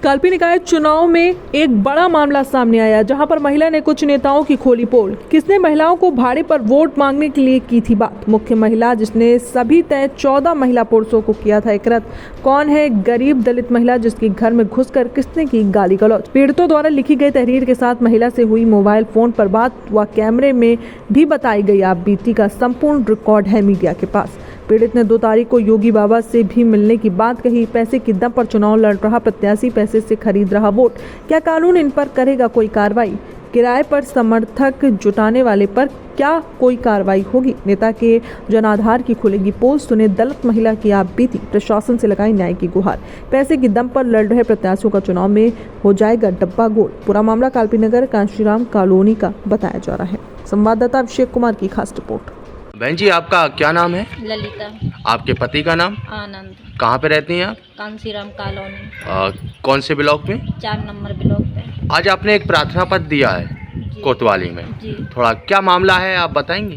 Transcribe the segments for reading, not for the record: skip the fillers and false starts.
काल्पी निकाय चुनाव में एक बड़ा मामला सामने आया, जहां पर महिला ने कुछ नेताओं की खोली पोल। किसने महिलाओं को भाड़े पर वोट मांगने के लिए की थी बात? मुख्य महिला जिसने सभी तय 14 महिला पुरुषों को किया था एकरत। कौन है गरीब दलित महिला जिसके घर में घुसकर किसने की गाली गलौज? पीड़ितों द्वारा लिखी गई तहरीर के साथ महिला से हुई मोबाइल फोन पर बात व कैमरे में भी बताई गई आप बीती का संपूर्ण रिकॉर्ड है मीडिया के पास। पीड़ित ने 2 तारीख को योगी बाबा से भी मिलने की बात कही। पैसे की दम पर चुनाव लड़ रहा प्रत्याशी पैसे से खरीद रहा वोट। क्या कानून इन पर करेगा कोई कार्रवाई? किराए पर समर्थक जुटाने वाले पर क्या कोई कार्रवाई होगी? नेता के जनाधार की खुलेगी पोल। सुने दलित महिला की आप बीती, प्रशासन से लगाई न्याय की गुहार। पैसे की दम पर लड़ रहे प्रत्याशियों का चुनाव में हो जाएगा डब्बा गोल। पूरा मामला काल्पी नगर कांशीराम कॉलोनी का बताया जा रहा है। संवाददाता अभिषेक कुमार की खास रिपोर्ट। बहन जी, आपका क्या नाम है? ललिता। आपके पति का नाम? आनंद। कहाँ पे रहती हैं आप? कांशीराम कॉलोनी। कौन से ब्लॉक में? 4 नंबर ब्लॉक पे। आज आपने एक प्रार्थना पत्र दिया है कोतवाली में। जी। थोड़ा क्या मामला है आप बताएंगे?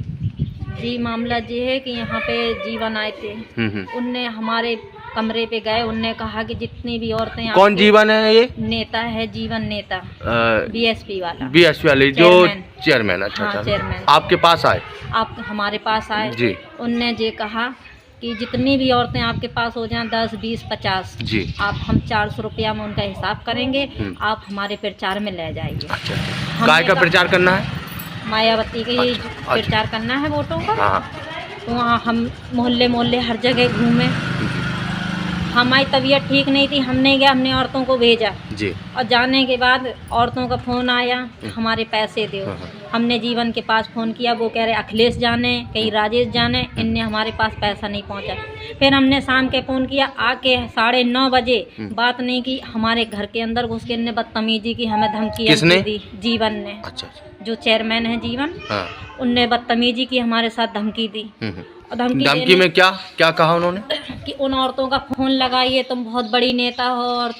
जी, मामला ये है कि यहाँ पे जीवन आए थे। उनने हमारे कमरे पे गए। उनने कहा कि जितनी भी औरतें। कौन जीवन है ये? नेता है, जीवन नेता। बीएसपी वाला। बीएसपी वाले जो चेयरमैन। अच्छा, हाँ, अच्छा। चेयरमैन। आपके पास आए? आप हमारे पास आए जी। उनने ये कहा कि जितनी भी औरतें आपके पास हो जाएं 10, 20, 50 जी। हम 400 रुपया में उनका हिसाब करेंगे। आप हमारे प्रचार में ले जाइए। अच्छा। काय का प्रचार करना है? मायावती का ही अच्छा। प्रचार करना है वोटों का। हाँ। तो वहाँ हम मोहल्ले मोहल्ले हर जगह घूमे। हमारी तबीयत ठीक नहीं थी, हम नहीं गए, हमने औरतों को भेजा जी। और जाने के बाद औरतों का फ़ोन आया, हमारे पैसे दो। हमने जीवन के पास फ़ोन किया, वो कह रहे अखिलेश जाने, कहीं राजेश जाने, इनने हमारे पास पैसा नहीं पहुंचा। फिर हमने शाम के फ़ोन किया, आके 9:30 बजे बात नहीं की, हमारे घर के अंदर घुस के इनने बदतमीजी की, हमें धमकी दी। जीवन ने। अच्छा। जो चेयरमैन है जीवन। हाँ। उनने बदतमीजी की, हमारे साथ धमकी दी। धमकी में क्या कहा उन्होंने? कि उन औरतों का फोन लगाइए, तुम बहुत बड़ी नेता हो और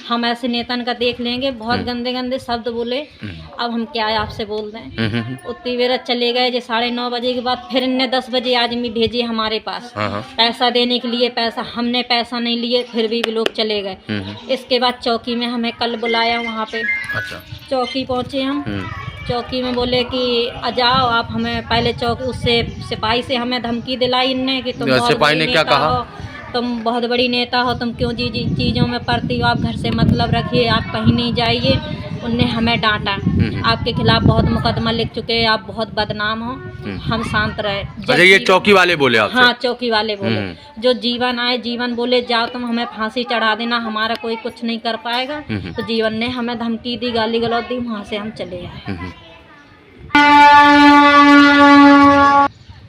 हम ऐसे नेतन का देख लेंगे। बहुत गंदे गंदे शब्द बोले। अब हम क्या आपसे बोल दें। उतनी देर चले गए। 9:30 बजे के बाद फिर इनने 10 बजे आदमी भेजे हमारे पास पैसा देने के लिए। हमने पैसा नहीं लिए, फिर भी लोग चले गए। इसके बाद चौकी में हमें कल बुलाया वहाँ पे। अच्छा। चौकी पहुँचे हम। चौकी में बोले कि आ जाओ आप, हमें पहले चौकी उससे सिपाही से हमें धमकी दिलाई इनने कि तुम बहुत बड़ी नेता हो, तुम बहुत बड़ी नेता हो, तुम क्यों चीज़ों में पड़ती हो, आप घर से मतलब रखिए, आप कहीं नहीं जाइए। उनने हमें डांटा, आपके खिलाफ बहुत मुकदमा लिख चुके हैं, आप बहुत बदनाम हो। हम शांत रहे। अच्छा, ये चौकी वाले बोले आपसे? हाँ, चौकी वाले बोले। जो जीवन आए, जीवन बोले जाओ तुम हमें फांसी चढ़ा देना, हमारा कोई कुछ नहीं कर पाएगा। तो जीवन ने हमें धमकी दी, गाली गलौज दी, वहाँ से हम चले आए।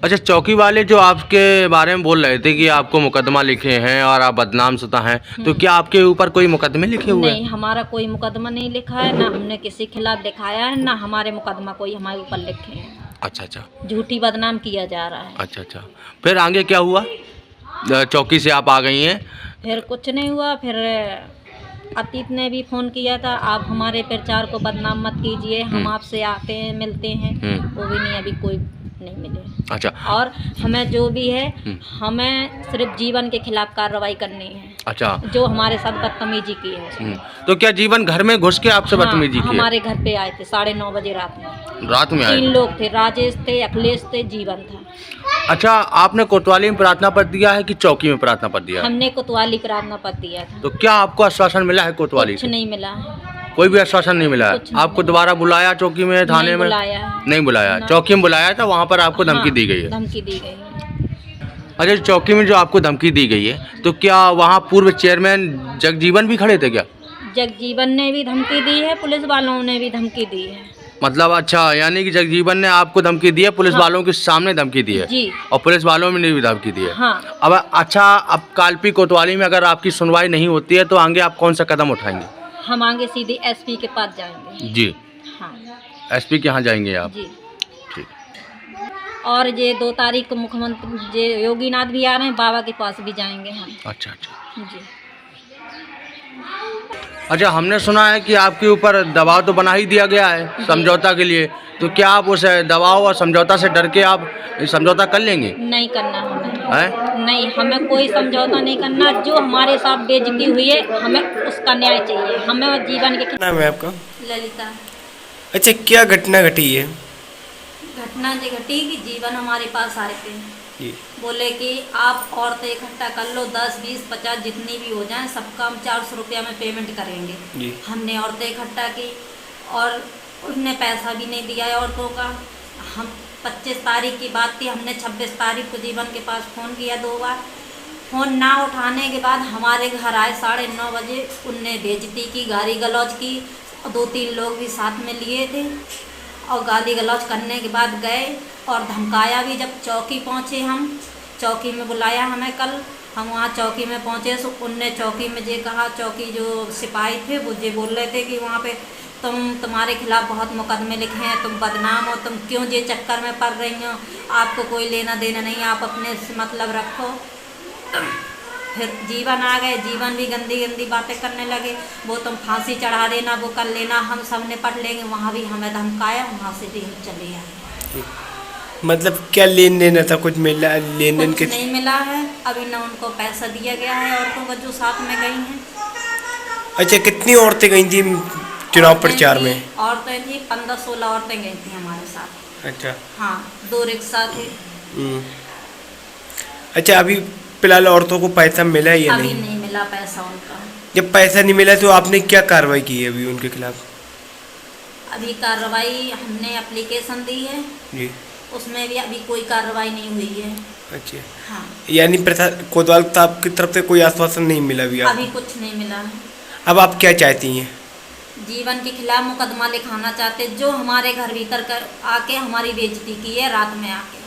अच्छा, चौकी वाले जो आपके बारे में बोल रहे थे कि आपको मुकदमा लिखे हैं और आप बदनाम शुदा हैं, तो क्या आपके ऊपर कोई मुकदमे लिखे हुए हैं? नहीं, हमारा कोई मुकदमा नहीं लिखा है, ना हमने किसी खिलाफ दिखाया है, ना हमारे मुकदमा कोई हमारे ऊपर लिखे हैं। अच्छा अच्छा। झूठी बदनाम किया जा रहा है। अच्छा अच्छा। फिर आगे क्या हुआ? चौकी से आप आ गई हैं? फिर कुछ नहीं हुआ। फिर अतीत ने भी फ़ोन किया था, आप हमारे प्रचार को बदनाम मत कीजिए, हम आपसे आते हैं, मिलते हैं। वो भी नहीं, अभी कोई नहीं मिले। अच्छा। और हमें जो भी है, हमें सिर्फ जीवन के खिलाफ कार्रवाई करनी है। अच्छा। जो हमारे साथ बदतमीजी की है। तो क्या जीवन घर में घुस के आपसे बदतमीजी की? हमारे घर पे आए थे 9:30 बजे रात में। रात में आए? 3 लोग थे, राजेश थे, अखिलेश थे, जीवन था। अच्छा, आपने कोतवाली में प्रार्थना पत्र दिया है कि चौकी में प्रार्थना पत्र दिया? हमने कोतवाली प्रार्थना पत्र दिया था। तो क्या आपको आश्वासन मिला है कोतवाली से? कुछ नहीं मिला है। कोई भी आश्वासन नहीं मिला है? आपको दोबारा बुलाया चौकी में, थाने में? नहीं बुलाया। चौकी में बुलाया था, वहाँ पर आपको धमकी दी गई है? धमकी दी गई है। अच्छा, चौकी में जो आपको धमकी दी गई है, तो क्या वहाँ पूर्व चेयरमैन जगजीवन भी खड़े थे क्या? जगजीवन ने भी धमकी दी है, पुलिस वालों ने भी धमकी दी है। मतलब अच्छा, यानी कि जगजीवन ने आपको धमकी दी है, पुलिस वालों के सामने धमकी दी है? जी। और पुलिस वालों ने भी धमकी दी है? हाँ। अब अच्छा, अब काल्पी कोतवाली में अगर आपकी सुनवाई नहीं होती है तो आगे आप कौन सा कदम उठाएंगे? हम आगे सीधे एसपी के पास जाएंगे। जी। हाँ। एसपी के यहाँ जाएंगे आप? जी। ठीक। और ये 2 तारीख को मुख्यमंत्री ये योगीनाथ भी आ रहे हैं, बाबा के पास भी जाएंगे हम। अच्छा अच्छा जी। अच्छा, हमने सुना है कि आपके ऊपर दबाव तो बना ही दिया गया है समझौता के लिए, तो क्या आप उस दबाव और समझौता से डर के आप समझौता कर लेंगे? नहीं करना हमें। है? नहीं, हमें कोई समझौता नहीं करना। जो हमारे साथ बेइज्जती हुई है हमें उसका न्याय चाहिए। हमें जीवन के नाम है आपका? ललिता। अच्छा, क्या घटना घटी है? घटना जो घटी कि जीवन हमारे पास आए थे, जी बोले कि आप औरतें इकट्ठा कर लो, 10, 20, 50 जितनी भी हो जाएं, सबका हम 400 रुपया में पेमेंट करेंगे। जी हमने औरतें इकट्ठा की और उसने पैसा भी नहीं दिया है औरतों का। हम 25 तारीख की बात थी, हमने 26 तारीख को जीवन के पास फ़ोन किया 2 बार। फ़ोन ना उठाने के बाद हमारे घर आए 9:30 बजे। उनने बेइज्जती की, गाली गलौज की, 2-3 लोग भी साथ में लिए थे और गाली गलौज करने के बाद गए और धमकाया भी। जब चौकी पहुँचे, हम चौकी में बुलाया हमें कल, हम वहाँ चौकी में पहुँचे तो उनने चौकी में ये कहा, चौकी जो सिपाही थे वो ये बोल रहे थे कि वहाँ पे तुम्हारे खिलाफ बहुत मुकदमे लिखे हैं, तुम बदनाम हो, तुम क्यों ये चक्कर में पड़ रही हो, आपको कोई लेना देना नहीं, आप अपने से मतलब रखो। फिर जीवन आ गए, जीवन भी गंदी गंदी बातें करने लगे, वो तुम फांसी चढ़ा देना, वो कर लेना, हम सब निपट लेंगे। वहाँ भी हमें धमकाया, वहाँ से भी हम चले आए। मतलब क्या लेन देन था? कुछ मिला? लेन देन कुछ नहीं मिला है अभी, न उनको पैसा दिया गया है औरतों को जो साथ में गई हैं। अच्छा, कितनी औरतें गई थी चुनाव प्रचार में? औरतें थी 15-16 औरतें गई थी हमारे साथ। अच्छा। हाँ, 2 रिक्शा थे। अच्छा, अभी फिलहाल औरतों को पैसा मिला या अभी नहीं? नहीं मिला पैसा उनका। जब पैसा नहीं मिला तो आपने क्या कार्रवाई की है अभी उनके खिलाफ? अभी कार्रवाई हमने एप्लीकेशन दी है, जी। उसमें भी अभी कोई कार्रवाई नहीं हुई है। अच्छा, हाँ, यानी कोतवाल साहब की तरफ से कोई आश्वासन नहीं मिला अभी अभी आपको? कुछ नहीं मिला है। अब आप क्या चाहती हैं? जीवन के खिलाफ मुकदमा लिखाना चाहते, जो हमारे घर भीतर कर आके हमारी बेइज्जती की है रात में आके।